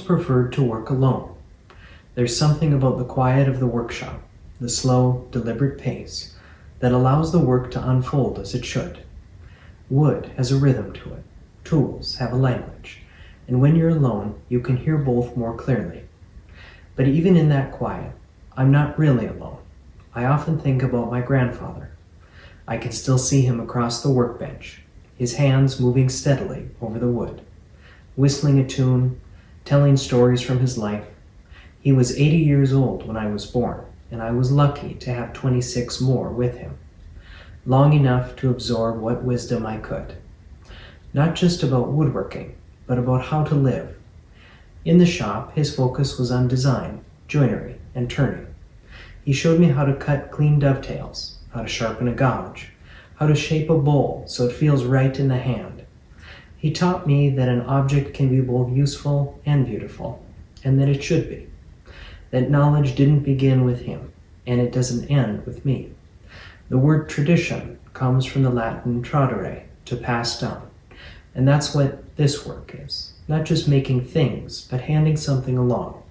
preferred to work alone. There's something about the quiet of the workshop, the slow, deliberate pace, that allows the work to unfold as it should. Wood has a rhythm to it. Tools have a language. And when you're alone, you can hear both more clearly. But even in that quiet, I'm not really alone. I often think about my grandfather. I can still see him across the workbench, his hands moving steadily over the wood, whistling a tune, telling stories from his life. He was 80 years old when I was born, and I was lucky to have 26 more with him, long enough to absorb what wisdom I could. Not just about woodworking, but about how to live. In the shop, his focus was on design, joinery, and turning. He showed me how to cut clean dovetails, how to sharpen a gouge, how to shape a bowl so it feels right in the hand. He taught me that an object can be both useful and beautiful, and that it should be. That knowledge didn't begin with him, and it doesn't end with me. The word tradition comes from the Latin tradere, to pass down, and that's what this work is. Not just making things, but handing something along.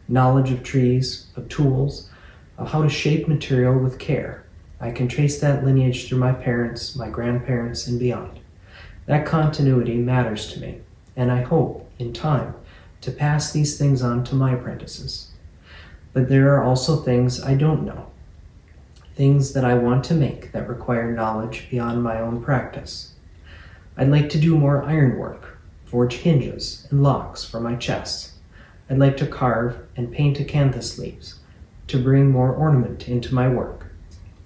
Knowledge of trees, of tools, of how to shape material with care. I can trace that lineage through my parents, my grandparents, and beyond. That continuity matters to me, and I hope, in time, to pass these things on to my apprentices. But there are also things I don't know, things that I want to make that require knowledge beyond my own practice. I'd like to do more ironwork, forge hinges and locks for my chests. I'd like to carve and paint acanthus leaves to bring more ornament into my work.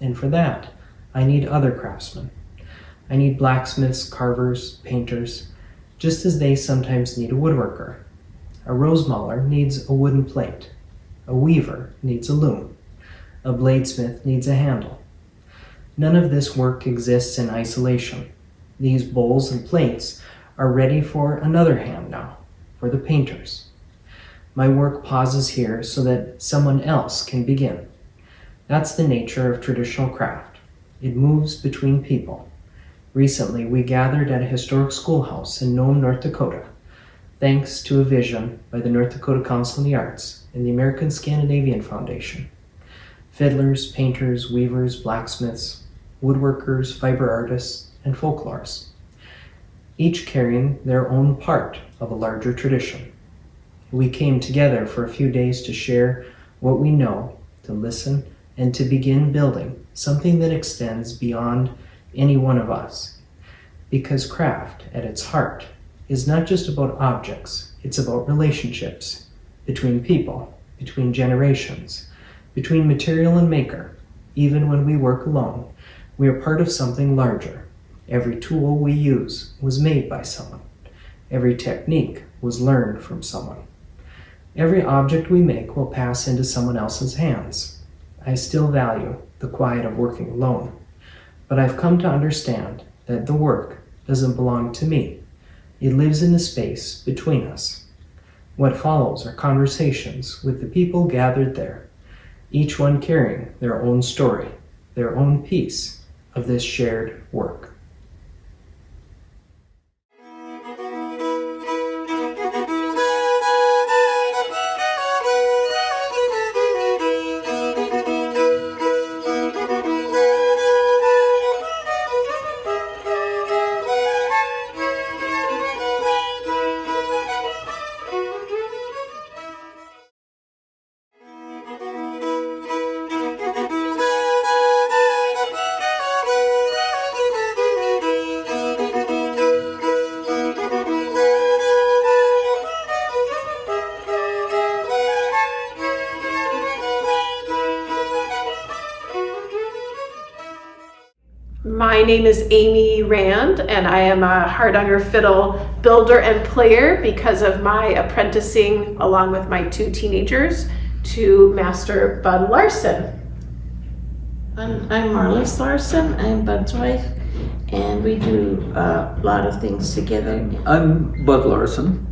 And for that, I need other craftsmen. I need blacksmiths, carvers, painters, just as they sometimes need a woodworker. A rose mauler needs a wooden plate. A weaver needs a loom. A bladesmith needs a handle. None of this work exists in isolation. These bowls and plates are ready for another hand now, for the painters. My work pauses here so that someone else can begin. That's the nature of traditional craft. It moves between people. Recently, we gathered at a historic schoolhouse in Nome, North Dakota, thanks to a vision by the North Dakota Council on the Arts and the American Scandinavian Foundation. Fiddlers, painters, weavers, blacksmiths, woodworkers, fiber artists, and folklorists, each carrying their own part of a larger tradition. We came together for a few days to share what we know, to listen, and to begin building something that extends beyond any one of us. Because craft, at its heart, is not just about objects, it's about relationships between people, between generations, between material and maker. Even when we work alone, we are part of something larger. Every tool we use was made by someone. Every technique was learned from someone. Every object we make will pass into someone else's hands. I still value the quiet of working alone, but I've come to understand that the work doesn't belong to me. It lives in the space between us. What follows are conversations with the people gathered there, each one carrying their own story, their own piece of this shared work. My name is Amy Rand, and I am a hardanger fiddle builder and player because of my apprenticing along with my two teenagers to Master Bud Larson. I'm Marlis Larson. I'm Bud's wife, and we do a lot of things together. I'm Bud Larson,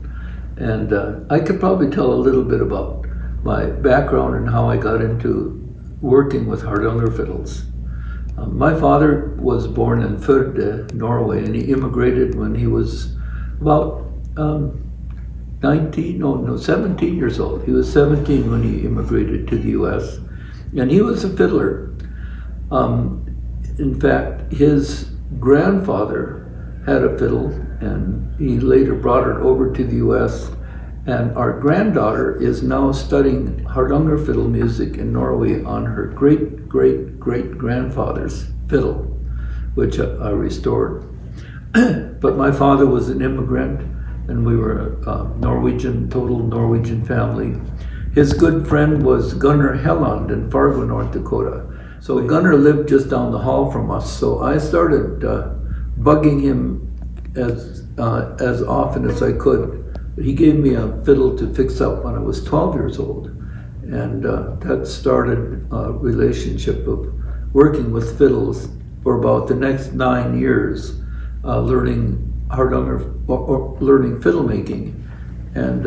and I could probably tell a little bit about my background and how I got into working with hardanger fiddles. My father was born in Førde, Norway, and he immigrated when he was about 17 years old. He was 17 when he immigrated to the U.S. And he was a fiddler. In fact, his grandfather had a fiddle, and he later brought it over to the U.S. And our granddaughter is now studying Hardanger fiddle music in Norway on her great-great-great-grandfather's fiddle, which I restored. But my father was an immigrant, and we were a total Norwegian family. His good friend was Gunnar Helland in Fargo, North Dakota. So Gunnar lived just down the hall from us, so I started bugging him as often as I could. He gave me a fiddle to fix up when I was 12 years old, and that started a relationship of working with fiddles for about the next 9 years, learning Hardanger or learning fiddle making. And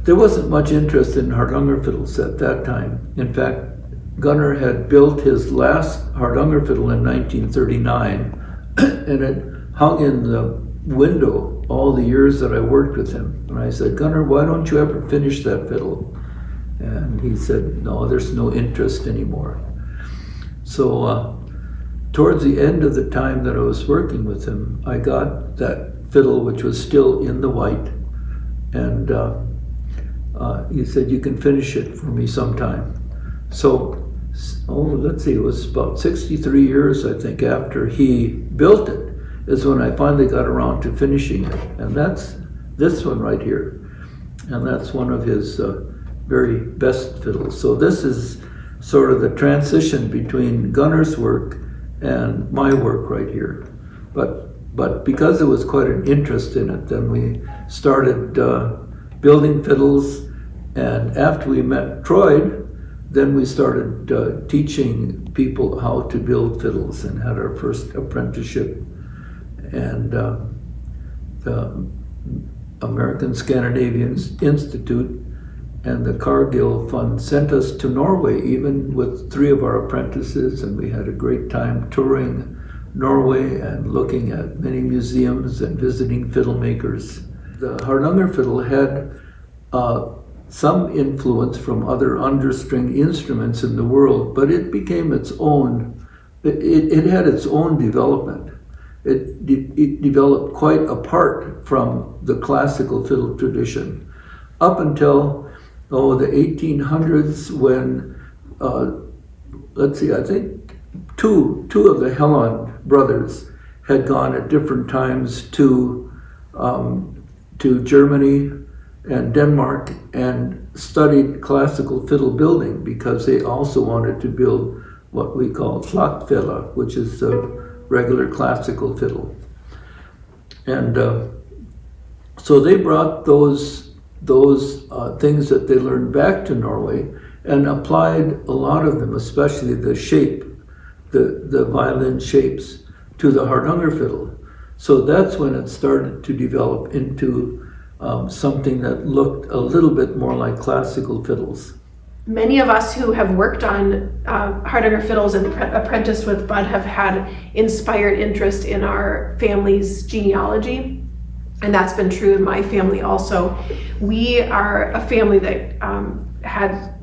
there wasn't much interest in Hardanger fiddles at that time. In fact, Gunnar had built his last Hardanger fiddle in 1939, and it hung in the window all the years that I worked with him. And I said, Gunnar, why don't you ever finish that fiddle? And he said, no, there's no interest anymore. So towards the end of the time that I was working with him, I got that fiddle, which was still in the white, and he said, you can finish it for me sometime. So, let's see, it was about 63 years, I think, after he built it, is when I finally got around to finishing it. And that's this one right here. And that's one of his very best fiddles. So this is sort of the transition between Gunnar's work and my work right here. But because there was quite an interest in it, then we started building fiddles. And after we met Troy, then we started teaching people how to build fiddles and had our first apprenticeship. And the American Scandinavian Institute and the Cargill Fund sent us to Norway, even with 3 of our apprentices, and we had a great time touring Norway and looking at many museums and visiting fiddle makers. The Hardanger fiddle had some influence from other understring instruments in the world, but it became its own, it had its own development. It developed quite apart from the classical fiddle tradition up until the 1800s, when let's see, I think two of the Helland brothers had gone at different times to Germany and Denmark and studied classical fiddle building, because they also wanted to build what we call flakfela, which is a regular classical fiddle. And so they brought those things that they learned back to Norway and applied a lot of them, especially the shape, the violin shapes, to the Hardanger fiddle. So that's when it started to develop into something that looked a little bit more like classical fiddles. Many of us who have worked on Hardanger fiddles and apprenticed with Bud have had inspired interest in our family's genealogy, and that's been true in my family also. We are a family that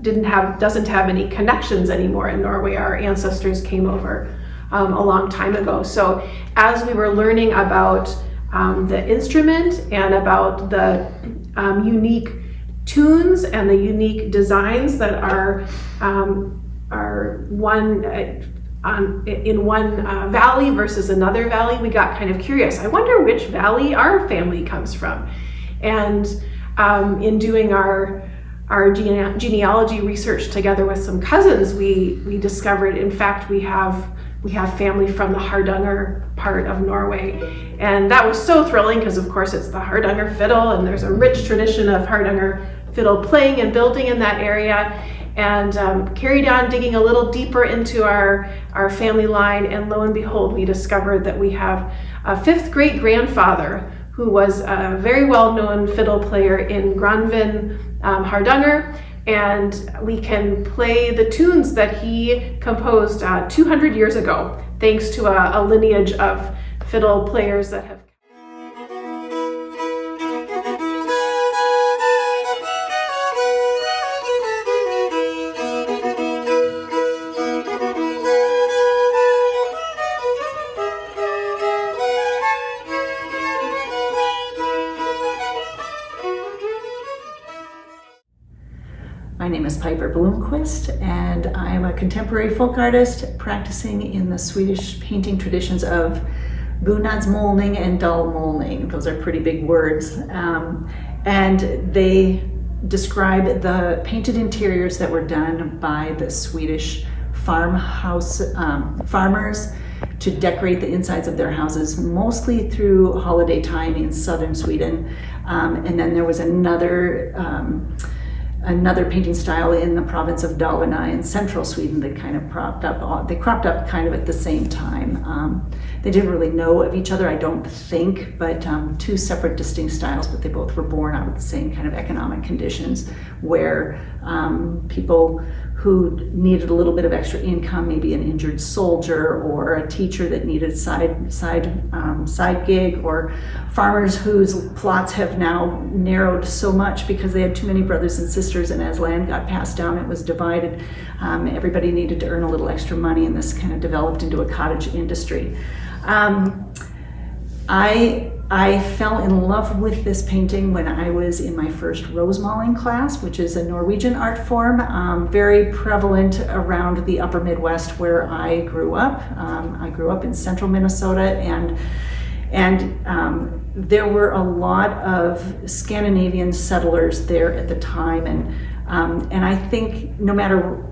doesn't have any connections anymore in Norway. Our ancestors came over a long time ago. So as we were learning about the instrument and about the unique tunes and the unique designs that are one in one valley versus another valley, we got kind of curious. I wonder which valley our family comes from. And in doing our genealogy research together with some cousins, we discovered, in fact, we have family from the Hardanger part of Norway. And that was so thrilling because, of course, it's the Hardanger fiddle, and there's a rich tradition of Hardanger fiddle playing and building in that area. And carried on digging a little deeper into our family line, and lo and behold, we discovered that we have a 5th great-grandfather who was a very well-known fiddle player in Granvin, Hardanger, and we can play the tunes that he composed 200 years ago, thanks to a lineage of fiddle players that have Piper Blomqvist, and I'm a contemporary folk artist practicing in the Swedish painting traditions of bonadsmålning and dalmålning. Those are pretty big words. And they describe the painted interiors that were done by the Swedish farmers to decorate the insides of their houses, mostly through holiday time in southern Sweden. And then there was another painting style in the province of Dalarna in central Sweden that kind of cropped up kind of at the same time. They didn't really know of each other, I don't think, but two separate distinct styles, but they both were born out of the same kind of economic conditions where people who needed a little bit of extra income, maybe an injured soldier or a teacher that needed side gig, or farmers whose plots have now narrowed so much because they had too many brothers and sisters, and as land got passed down, it was divided. Everybody needed to earn a little extra money, and this kind of developed into a cottage industry. I fell in love with this painting when I was in my first rosemaling class, which is a Norwegian art form, very prevalent around the upper Midwest where I grew up. I grew up in central Minnesota, and there were a lot of Scandinavian settlers there at the time, and I think no matter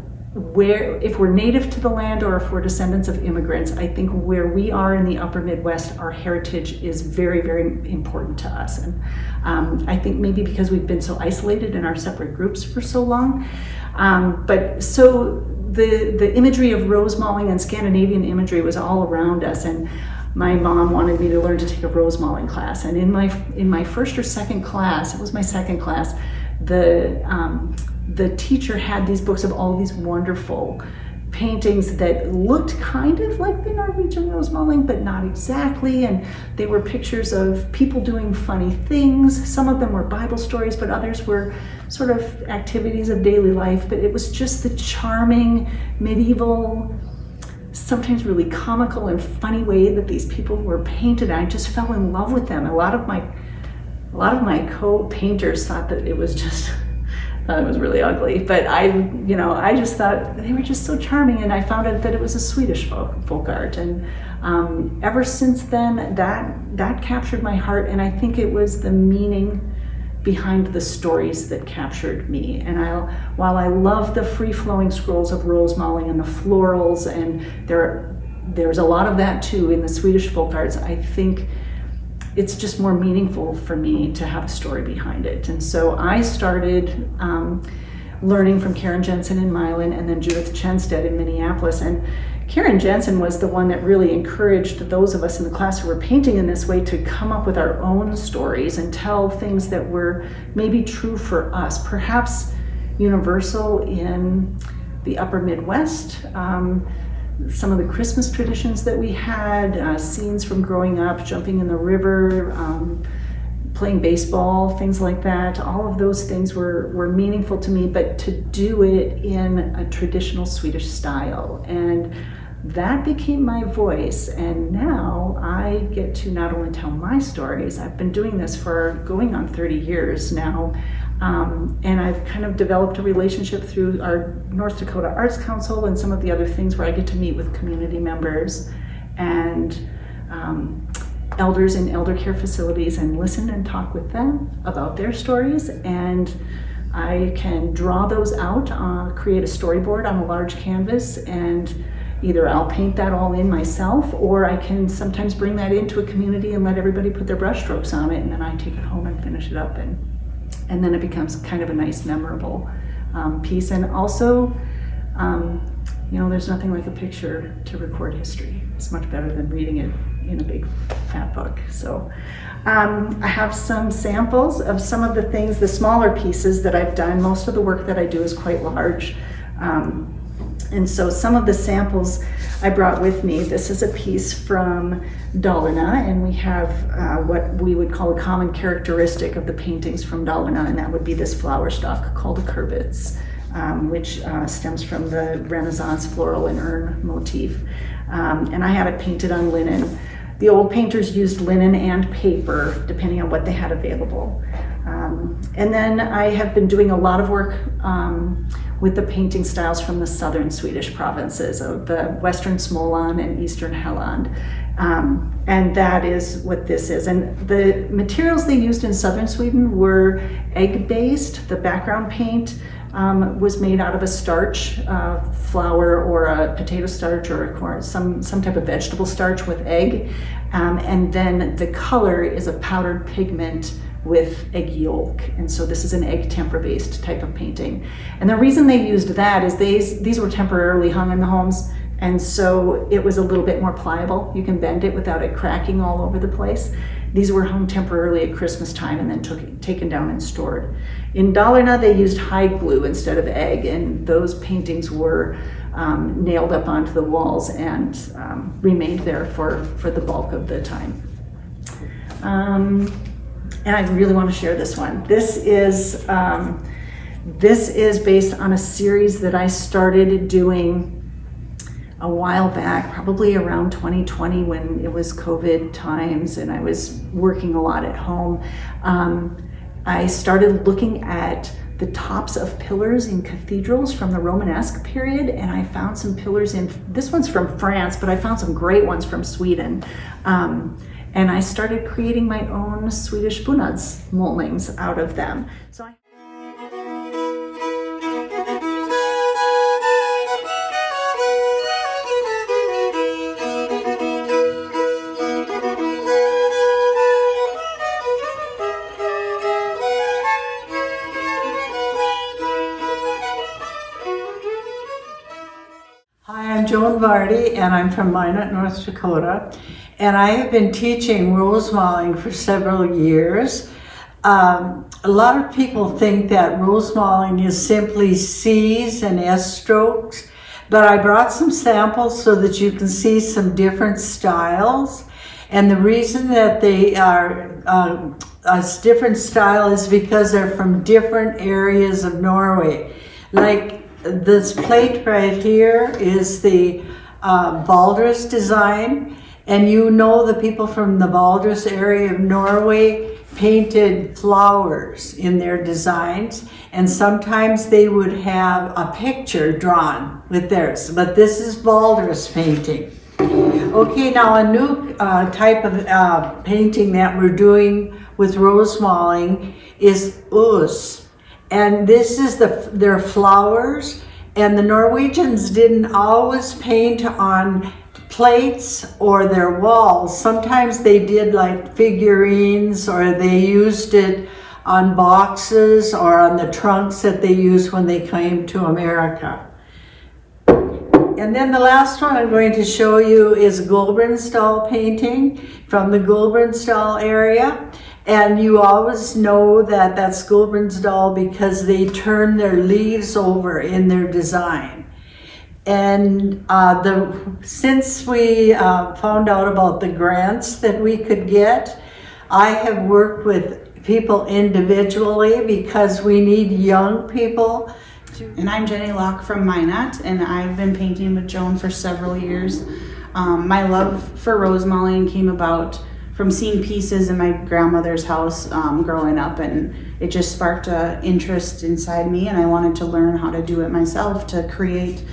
if we're native to the land or if we're descendants of immigrants, I think where we are in the upper Midwest, our heritage is very, very important to us. And I think maybe because we've been so isolated in our separate groups for so long. But so the imagery of rosemaling and Scandinavian imagery was all around us. And my mom wanted me to learn to take a rosemaling class. And in my first or second class, it was my second class, the teacher had these books of all these wonderful paintings that looked kind of like the Norwegian rosemaling, but not exactly. And they were pictures of people doing funny things. Some of them were Bible stories, but others were sort of activities of daily life. But it was just the charming, medieval, sometimes really comical and funny way that these people were painted. I just fell in love with them. A lot of my co-painters thought that it was just, it was really ugly, but I just thought they were just so charming, and I found out that it was a Swedish folk art, and ever since then that captured my heart, and I think it was the meaning behind the stories that captured me. And while I love the free-flowing scrolls of rosemaling and the florals, and there's a lot of that too in the Swedish folk arts, I think it's just more meaningful for me to have a story behind it. And so I started learning from Karen Jensen in Milan and then Judith Chenstead in Minneapolis. And Karen Jensen was the one that really encouraged those of us in the class who were painting in this way to come up with our own stories and tell things that were maybe true for us, perhaps universal in the upper Midwest. Some of the Christmas traditions that we had, scenes from growing up, jumping in the river, playing baseball, things like that. All of those things were meaningful to me, but to do it in a traditional Swedish style. And that became my voice. And now I get to not only tell my stories, I've been doing this for going on 30 years now. And I've kind of developed a relationship through our North Dakota Arts Council and some of the other things where I get to meet with community members and elders in elder care facilities and listen and talk with them about their stories. And I can draw those out, create a storyboard on a large canvas, and either I'll paint that all in myself, or I can sometimes bring that into a community and let everybody put their brush strokes on it, and then I take it home and finish it up, and then it becomes kind of a nice, memorable piece. And also, there's nothing like a picture to record history. It's much better than reading it in a big fat book. So I have some samples of some of the things, the smaller pieces that I've done. Most of the work that I do is quite large. And so some of the samples I brought with me. This is a piece from Dalarna, and we have what we would call a common characteristic of the paintings from Dalarna, and that would be this flower stalk called a kurbits, which stems from the Renaissance floral and urn motif. And I have it painted on linen. The old painters used linen and paper, depending on what they had available. And then I have been doing a lot of work with the painting styles from the southern Swedish provinces of the western Småland and eastern Halland. And that is what this is. And the materials they used in southern Sweden were egg-based. The background paint was made out of a starch, flour or a potato starch or a corn, some type of vegetable starch with egg. And then the color is a powdered pigment with egg yolk. And so this is an egg tempera based type of painting. And the reason they used that is these were temporarily hung in the homes. And so it was a little bit more pliable. You can bend it without it cracking all over the place. These were hung temporarily at Christmas time and then taken down and stored. In Dalarna, they used hide glue instead of egg, and those paintings were nailed up onto the walls and remained there for the bulk of the time. And I really want to share this one. This is based on a series that I started doing a while back, probably around 2020 when it was COVID times and I was working a lot at home. I started looking at the tops of pillars in cathedrals from the Romanesque period, and I found some pillars this one's from France, but I found some great ones from Sweden. And I started creating my own Swedish bonadsmålnings out of them. I'm Joan Vardy, and I'm from Minot, North Dakota, and I have been teaching rose mauling for several years. A lot of people think that rose mauling is simply C's and S strokes, but I brought some samples so that you can see some different styles. And the reason that they are a different style is because they're from different areas of Norway. Like this plate right here is the Valdres design, and you know the people from the Valdres area of Norway painted flowers in their designs, and sometimes they would have a picture drawn with theirs, but this is Valdres painting. Okay, now a new type of painting that we're doing with rose mauling is us. And this is their flowers, and the Norwegians didn't always paint on plates or their walls. Sometimes they did like figurines, or they used it on boxes or on the trunks that they used when they came to America. And then the last one I'm going to show you is Gulbrandstall painting from the Gulbrandstall area. And you always know that that's Gulbrandstall because they turn their leaves over in their design. And since we found out about the grants that we could get, I have worked with people individually because we need young people. And I'm Jenny Locke from Minot, and I've been painting with Joan for several years. My love for rose mauling came about from seeing pieces in my grandmother's house growing up, and it just sparked an interest inside me, and I wanted to learn how to do it myself to create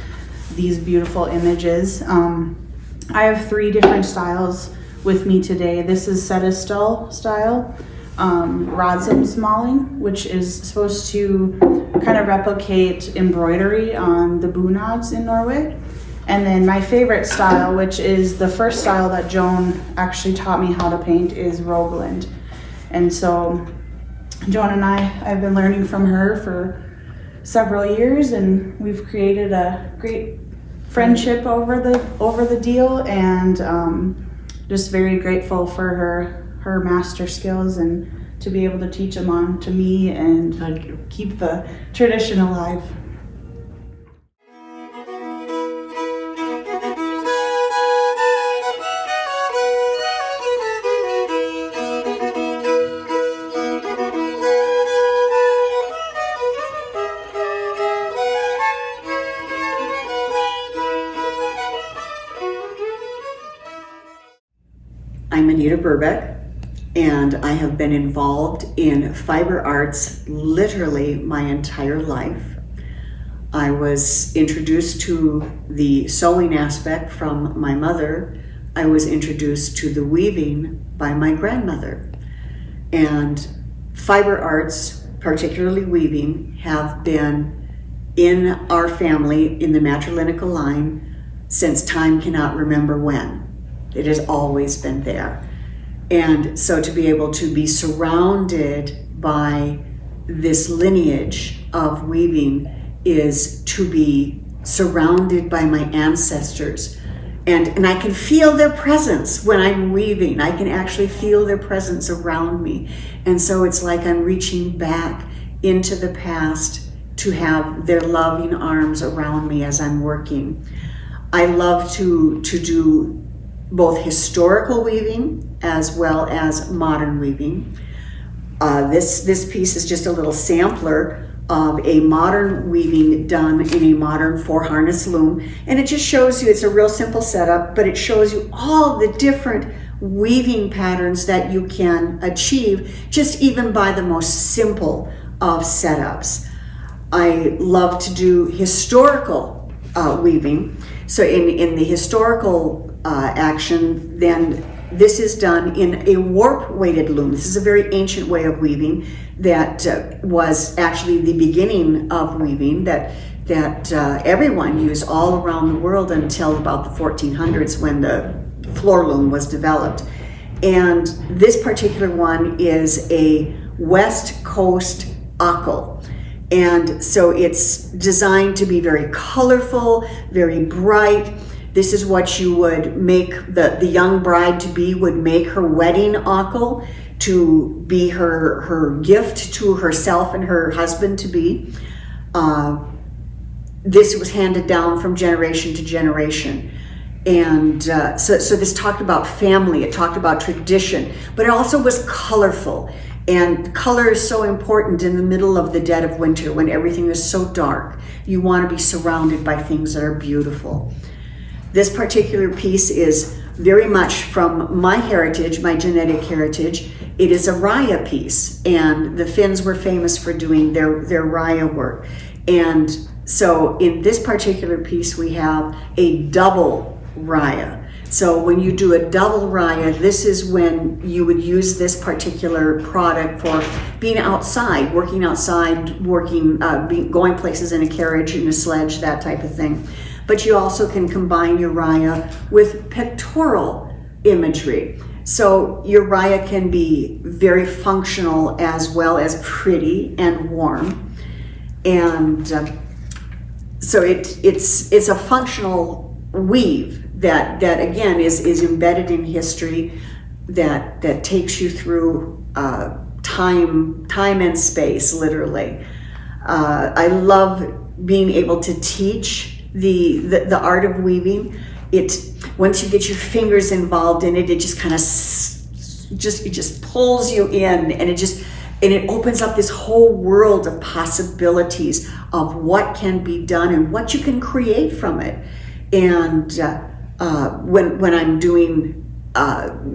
these beautiful images. I have 3 different styles with me today. This is Setesdal style, Rodsumsmaling, which is supposed to kind of replicate embroidery on the bunads in Norway. And then my favorite style, which is the first style that Joan actually taught me how to paint, is Rogaland. And so Joan and I've been learning from her for several years, and we've created a great friendship over the deal, and just very grateful for her master skills and to be able to teach them on to me and keep the tradition alive. I'm Anita Burbeck, and I have been involved in fiber arts literally my entire life. I was introduced to the sewing aspect from my mother. I was introduced to the weaving by my grandmother. And fiber arts, particularly weaving, have been in our family in the matrilineal line since time cannot remember when. It has always been there. And so to be able to be surrounded by this lineage of weaving is to be surrounded by my ancestors. And I can feel their presence when I'm weaving. I can actually feel their presence around me. And so it's like I'm reaching back into the past to have their loving arms around me as I'm working. I love to do both historical weaving as well as modern weaving. This piece is just a little sampler of a modern weaving done in a modern 4-harness loom. And it just shows you, it's a real simple setup, but it shows you all the different weaving patterns that you can achieve just even by the most simple of setups. I love to do historical weaving. So in the historical action, then this is done in a warp-weighted loom. This is a very ancient way of weaving that was actually the beginning of weaving that everyone used all around the world until about the 1400s when the floor loom was developed. And this particular one is a West Coast ockle. And so it's designed to be very colorful, very bright. This is what you would make the young bride to be would make her wedding ockle to be her gift to herself and her husband to be. This was handed down from generation to generation. And so this talked about family, it talked about tradition, but it also was colorful. And color is so important in the middle of the dead of winter when everything is so dark. You want to be surrounded by things that are beautiful. This particular piece is very much from my heritage, my genetic heritage. It is a raya piece, and the Finns were famous for doing their raya work. And so in this particular piece, we have a double raya. So when you do a double raya, this is when you would use this particular product for being outside, working, going places in a carriage, in a sledge, that type of thing. But you also can combine your raya with pictorial imagery. So your raya can be very functional as well as pretty and warm. And so it's a functional weave that again is embedded in history, that takes you through time and space, literally. I love being able to teach the art of weaving. Once you get your fingers involved in it, it just kind of just pulls you in, and it opens up this whole world of possibilities of what can be done and what you can create from it. And when I'm doing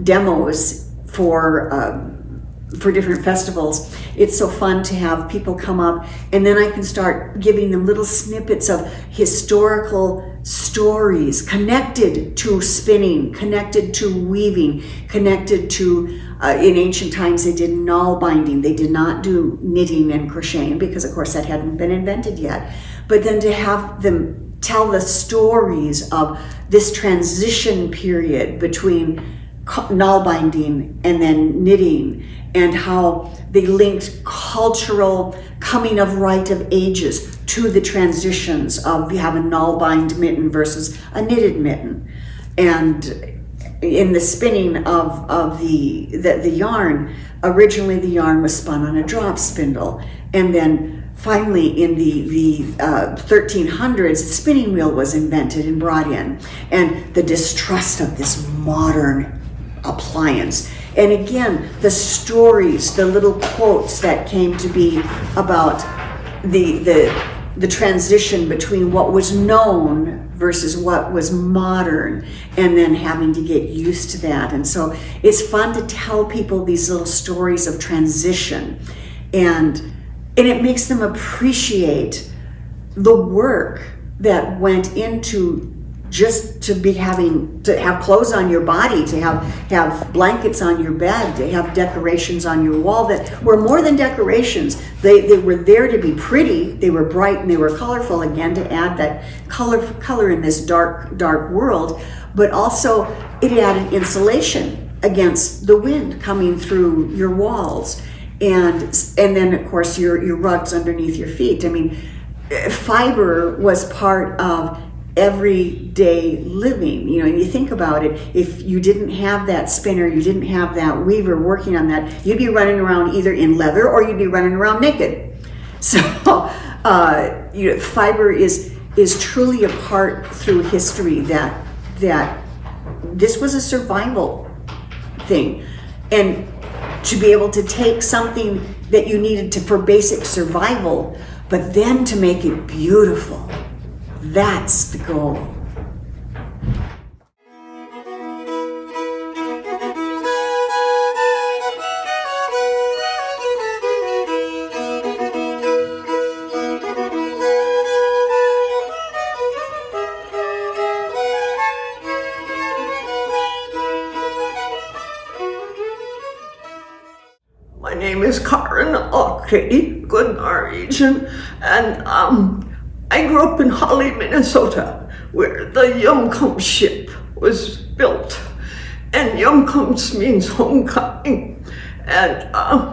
demos for different festivals, it's so fun to have people come up, and then I can start giving them little snippets of historical stories connected to spinning, connected to weaving, connected to, in ancient times they did null binding. They did not do knitting and crocheting because of course that hadn't been invented yet. But then to have them tell the stories of this transition period between null binding and then knitting, and how they linked cultural coming of right of ages to the transitions of you have a null bind mitten versus a knitted mitten. And in the spinning of the yarn, originally the yarn was spun on a drop spindle, and then finally in the 1300s, the spinning wheel was invented and brought in, and the distrust of this modern appliance. And again, the stories, the little quotes that came to be about the transition between what was known versus what was modern, and then having to get used to that. And so it's fun to tell people these little stories of transition, and it makes them appreciate the work that went into just to have clothes on your body, to have blankets on your bed, to have decorations on your wall that were more than decorations. They were there to be pretty, they were bright and they were colorful, again, to add that color in this dark world, but also it added insulation against the wind coming through your walls. And then of course your rugs underneath your feet. I mean, fiber was part of everyday living. You know, you think about it, if you didn't have that spinner, you didn't have that weaver working on that, you'd be running around either in leather or you'd be running around naked. So fiber is truly a part through history that this was a survival thing. And to be able to take something that you needed for basic survival, but then to make it beautiful, that's the goal. My name is Karen Katie, good Norwegian, and I grew up in Holly, Minnesota, where the Jomkom ship was built. And Jomkoms means homecoming. And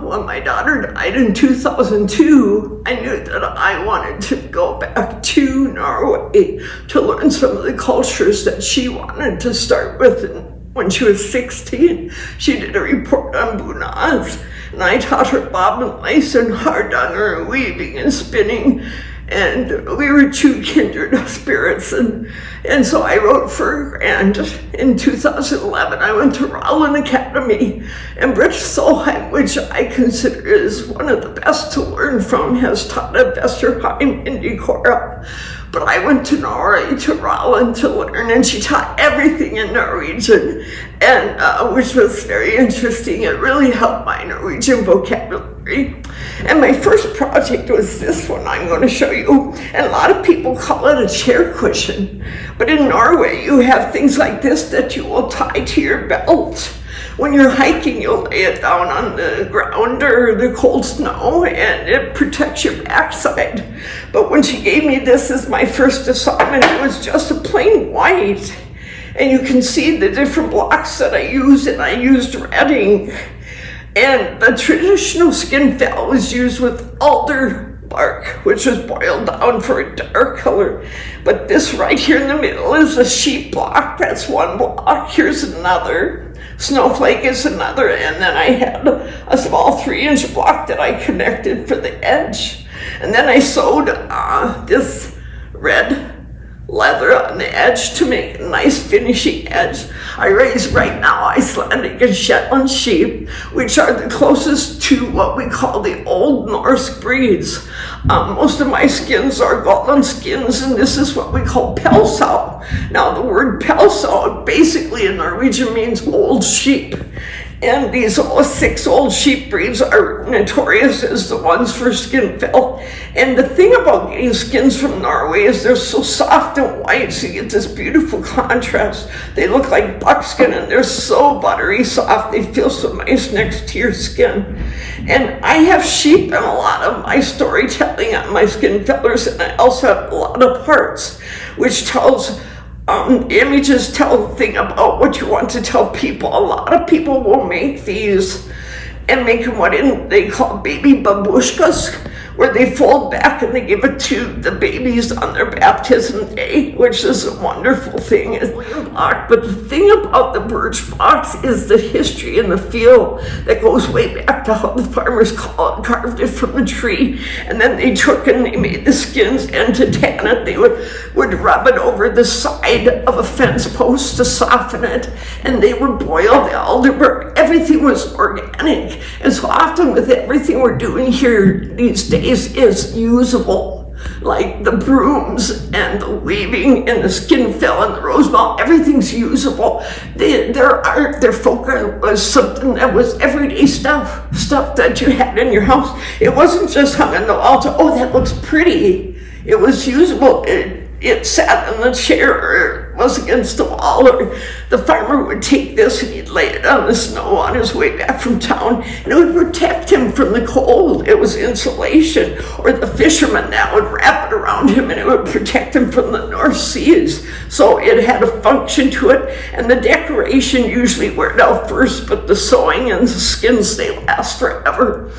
when my daughter died in 2002, I knew that I wanted to go back to Norway to learn some of the cultures that she wanted to start with. And when she was 16, she did a report on bunads. And I taught her bob and lace and hardanger and weaving and spinning. And we were two kindred spirits. And so I wrote for a grant. In 2011, I went to Rollin Academy. And British Solheim, which I consider is one of the best to learn from, has taught at Vesterheim in Dakota. But I went to Norway, to Rollin, to learn, and she taught everything in Norwegian, and which was very interesting. It really helped my Norwegian vocabulary. And my first project was this one I'm going to show you. And a lot of people call it a chair cushion. But in Norway, you have things like this that you will tie to your belt. When you're hiking, you'll lay it down on the ground or the cold snow, and it protects your backside. But when she gave me this as my first assignment, it was just a plain white. And you can see the different blocks that I used, and I used redding. And the traditional skin felt was used with alder bark, which was boiled down for a dark color. But this right here in the middle is a sheep block. That's one block. Here's another. Snowflake is another, and then I had a small 3-inch block that I connected for the edge. And then I sewed this red leather on the edge to make a nice finishing edge. I raise right now Icelandic and Shetland sheep, which are the closest to what we call the Old Norse breeds. Most of my skins are Gotland skins, and this is what we call pelsau. Now the word pelsau basically in Norwegian means old sheep. And these 6 old sheep breeds are notorious as the ones for skin felt. And the thing about getting skins from Norway is they're so soft and white, so you get this beautiful contrast. They look like buckskin, and they're so buttery soft, they feel so nice next to your skin. And I have sheep in a lot of my storytelling on my skin fellers, and I also have a lot of parts, which tells images tell the thing about what you want to tell people. A lot of people will make these and make them what they call baby babushkas, where they fold back and they give it to the babies on their baptism day, which is a wonderful thing. But the thing about the birch box is the history and the feel that goes way back to how the farmers carved it from the tree. And then they took and they made the skins, and to tan it, they would rub it over the side of a fence post to soften it. And they would boil the elderberry. Everything was organic. And so often with everything we're doing here these days is usable, like the brooms and the weaving and the skin fill and the roseball. Everything's usable. Their art, their folk art was something that was everyday stuff that you had in your house. It wasn't just hung on the wall to, oh, that looks pretty. it was usable. It sat in the chair, or it was against the wall, or the farmer would take this and he'd lay it on the snow on his way back from town, and it would protect him from the cold. It was insulation. Or the fisherman now would wrap it around him and it would protect him from the North Seas. So it had a function to it, and the decoration usually wear it out first, but the sewing and the skins, they last forever.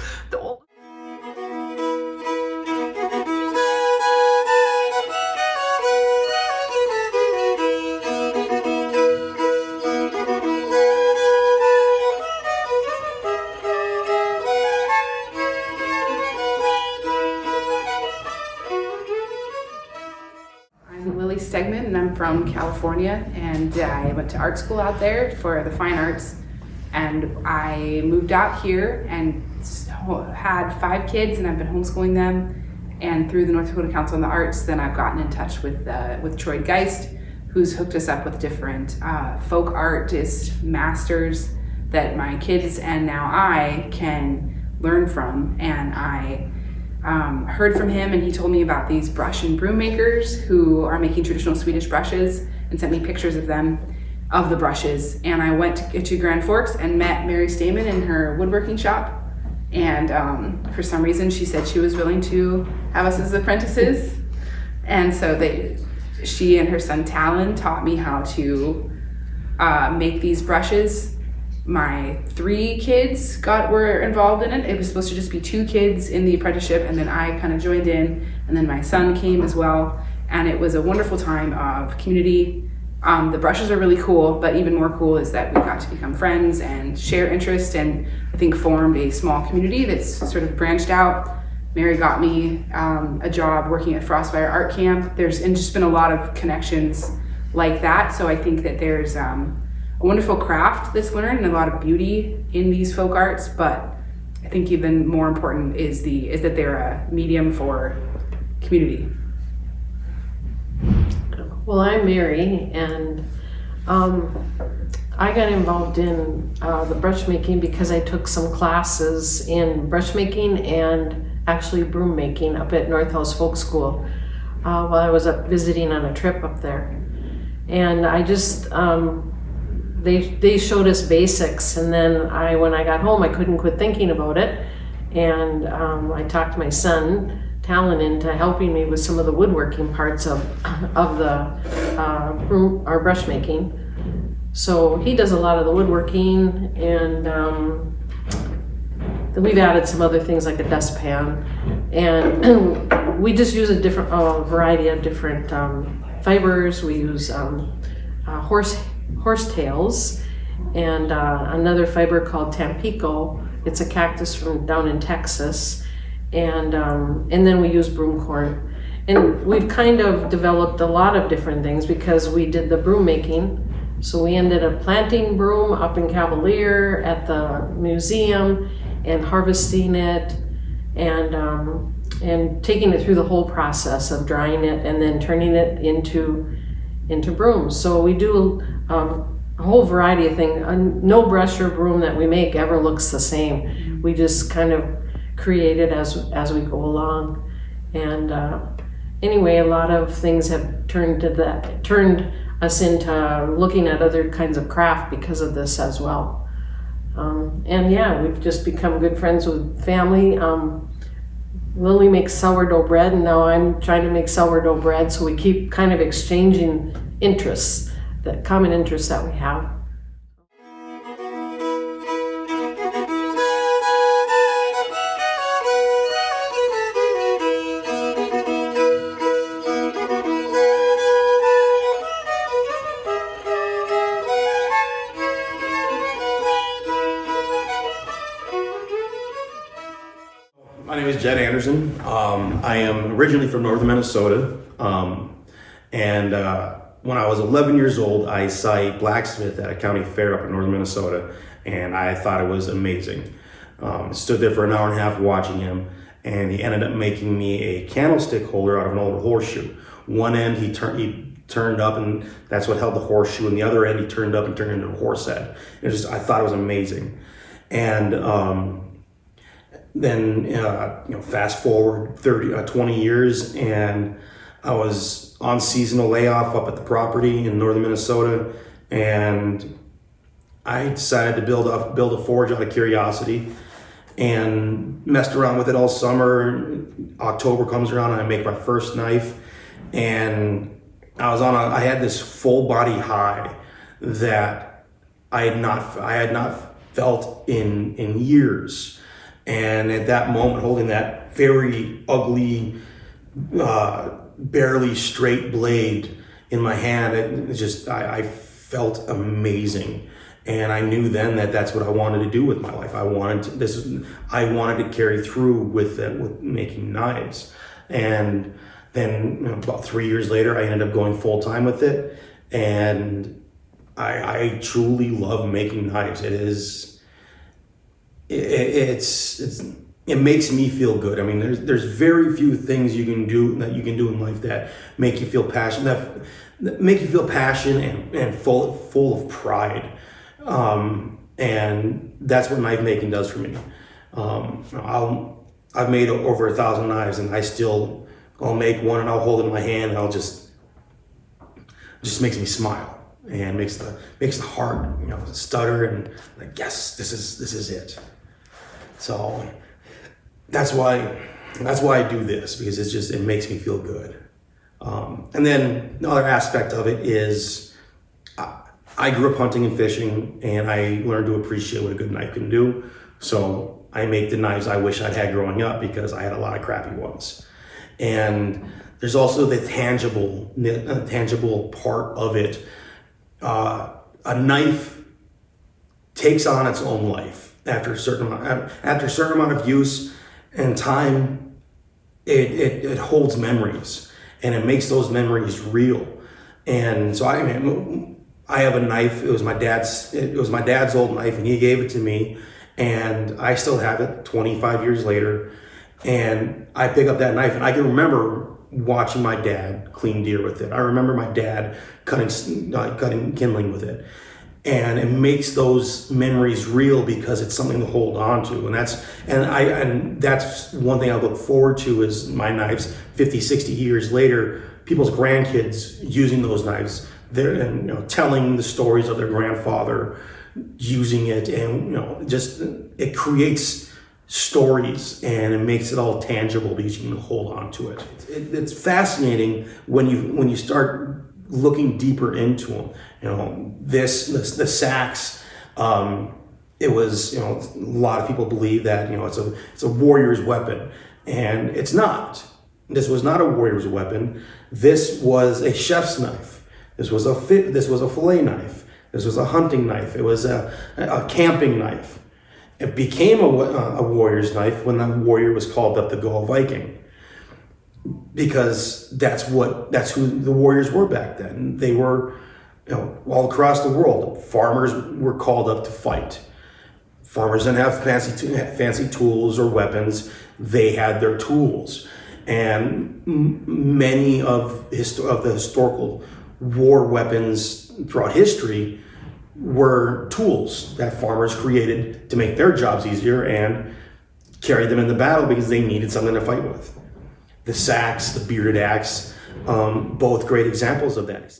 Stegman, and I'm from California, and I went to art school out there for the fine arts, and I moved out here and had 5 kids, and I've been homeschooling them. And through the North Dakota Council on the Arts, then I've gotten in touch with Troy Geist, who's hooked us up with different folk artist masters that my kids and now I can learn from. And I heard from him, and he told me about these brush and broom makers who are making traditional Swedish brushes, and sent me pictures of them, of the brushes. And I went to Grand Forks and met Mary Stamen in her woodworking shop, and for some reason she said she was willing to have us as apprentices. And so she and her son Talon taught me how to make these brushes. My 3 kids were involved in it. It was supposed to just be 2 kids in the apprenticeship, and then I kind of joined in, and then my son came as well, and it was a wonderful time of community. The brushes are really cool, but even more cool is that we got to become friends and share interests, and I think formed a small community that's sort of branched out. Mary got me a job working at Frostfire Art Camp. There's just been a lot of connections like that, so I think that there's a wonderful craft that's learned and a lot of beauty in these folk arts, but I think even more important is that they're a medium for community. Well, I'm Mary, and I got involved in the brush making because I took some classes in brush making and actually broom making up at North House Folk School while I was up visiting on a trip up there. And I just they showed us basics, and then when I got home, I couldn't quit thinking about it, and I talked my son Talon into helping me with some of the woodworking parts of the broom or brush making. So he does a lot of the woodworking, and then we've added some other things like a dustpan, and we just use a different variety of different fibers. We use horse tails, and another fiber called Tampico. It's a cactus from down in Texas, and then we use broom corn. And we've kind of developed a lot of different things because we did the broom making. So we ended up planting broom up in Cavalier at the museum and harvesting it, and taking it through the whole process of drying it and then turning it into brooms. So we do a whole variety of things. No brush or broom that we make ever looks the same. We just kind of create it as we go along. And anyway, a lot of things have turned us into looking at other kinds of craft because of this as well. And yeah, we've just become good friends with family. Lily makes sourdough bread, and now I'm trying to make sourdough bread, so we keep kind of exchanging interests, the common interests that we have. My name is Jed Anderson. I am originally from northern Minnesota, and when I was 11 years old, I saw a blacksmith at a county fair up in northern Minnesota, and I thought it was amazing. Stood there for an hour and a half watching him, and he ended up making me a candlestick holder out of an old horseshoe. One end he turned up, and that's what held the horseshoe, and the other end he turned up and turned into a horse head. I thought it was amazing. And then fast forward 20 years, and I was on seasonal layoff up at the property in northern Minnesota, and I decided to build a forge out of curiosity, and messed around with it all summer. October comes around and I make my first knife, and I had this full body high that I had not felt in years. And at that moment, holding that very ugly, barely straight blade in my hand, I felt amazing. And I knew then that that's what I wanted to do with my life. I wanted to carry through with making knives. And then about 3 years later, I ended up going full time with it. And I truly love making knives. It makes me feel good. I mean, there's very few things you can do in life that make you feel passion, that make you feel passion and full of pride. And that's what knife making does for me. I've made over 1,000 knives, and I'll make one and I'll hold it in my hand, and just makes me smile and makes the heart stutter, and like, yes, this is it. So that's why I do this, because it makes me feel good. And then the other aspect of it is I grew up hunting and fishing, and I learned to appreciate what a good knife can do. So I make the knives I wish I'd had growing up, because I had a lot of crappy ones. And there's also the tangible part of it. A knife takes on its own life after a certain amount of use and time. It holds memories, and it makes those memories real. And so I have a knife. It was my dad's old knife, and he gave it to me, and I still have it 25 years later. And I pick up that knife, and I can remember watching my dad clean deer with it. I remember my dad cutting kindling with it. And it makes those memories real, because it's something to hold on to. And that's one thing I look forward to, is my knives 50, 60 years later, people's grandkids using those knives. They're telling the stories of their grandfather using it, and it creates stories, and it makes it all tangible, because you can hold on to it. It's fascinating when you start looking deeper into them. The sax. It was a lot of people believe that it's a warrior's weapon, and it's not. This was not a warrior's weapon. This was a chef's knife. This was a fillet knife. This was a hunting knife. It was a camping knife. It became a warrior's knife when the warrior was called up to go a Viking, because that's who the warriors were back then. They were all across the world. Farmers were called up to fight. Farmers didn't have fancy tools or weapons. They had their tools, and many of the historical war weapons throughout history were tools that farmers created to make their jobs easier and carry them in the battle, because they needed something to fight with. The sax, the bearded axe, both great examples of that.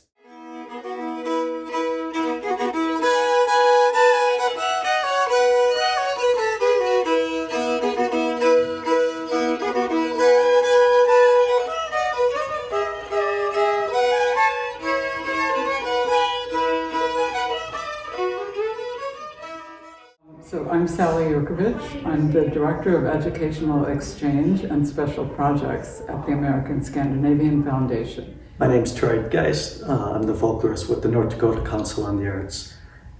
So I'm Sally Yurkovich. I'm the Director of Educational Exchange and Special Projects at the American Scandinavian Foundation. My name's Troy Geist. I'm the folklorist with the North Dakota Council on the Arts.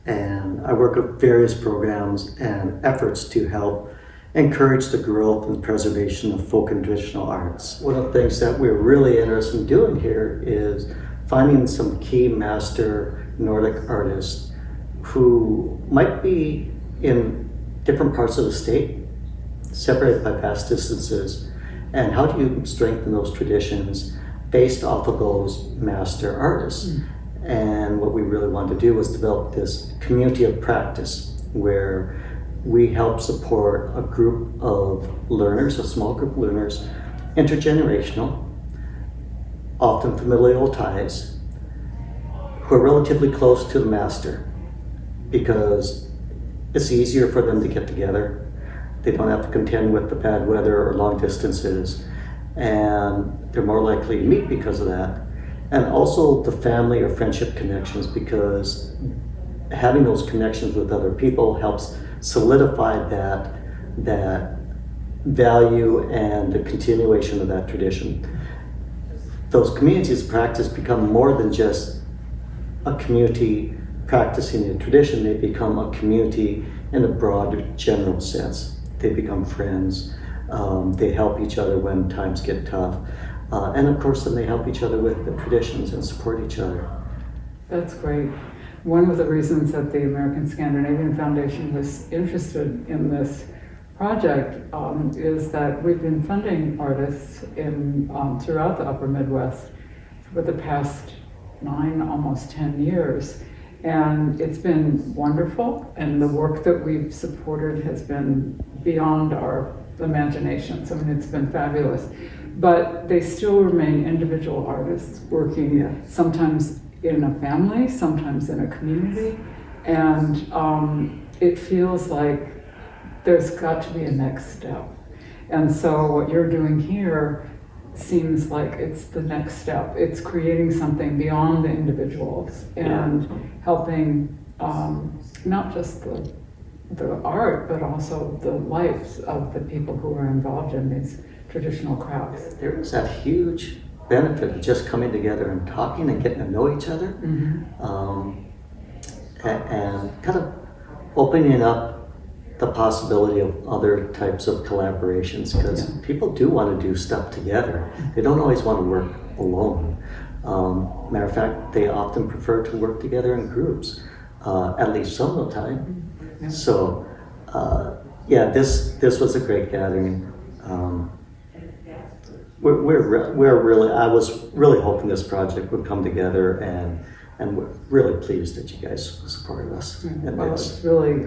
And I work with various programs and efforts to help encourage the growth and preservation of folk and traditional arts. One of the things that we're really interested in doing here is finding some key master Nordic artists who might be in different parts of the state, separated by vast distances, and how do you strengthen those traditions based off of those master artists? And what we really wanted to do was develop this community of practice where we help support a group of learners, a small group of learners, intergenerational, often familial ties, who are relatively close to the master because it's easier for them to get together. They don't have to contend with the bad weather or long distances, and they're more likely to meet because of that. And also the family or friendship connections, because having those connections with other people helps solidify that value and the continuation of that tradition. Those communities of practice become more than just a community practicing a tradition. They become a community in a broader general sense. They become friends. They help each other when times get tough. And of course, then they help each other with the traditions and support each other. That's great. One of the reasons that the American Scandinavian Foundation was interested in this project is that we've been funding artists throughout the Upper Midwest for the past 9, almost 10 years. And it's been wonderful, and the work that we've supported has been beyond our imaginations. I mean, it's been fabulous. But they still remain individual artists working sometimes in a family, sometimes in a community. And it feels like there's got to be a next step. And so what you're doing here seems like it's the next step. It's creating something beyond the individuals and helping not just the art, but also the lives of the people who are involved in these traditional crafts. There is that huge benefit of just coming together and talking and getting to know each other, and kind of opening up the possibility of other types of collaborations, because people do want to do stuff together. They don't always want to work alone. Matter of fact, they often prefer to work together in groups, at least some of the time. So, this was a great gathering. I was really hoping this project would come together, and we're really pleased that you guys supported us. Well, it's really,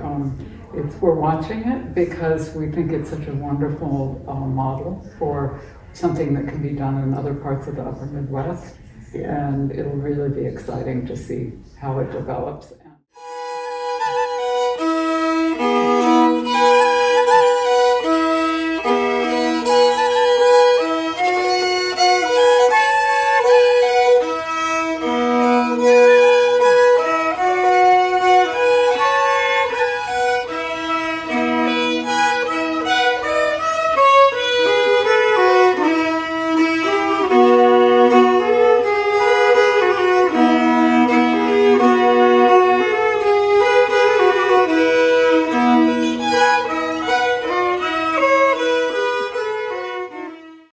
we're watching it because we think it's such a wonderful model for something that can be done in other parts of the Upper Midwest. And it'll really be exciting to see how it develops.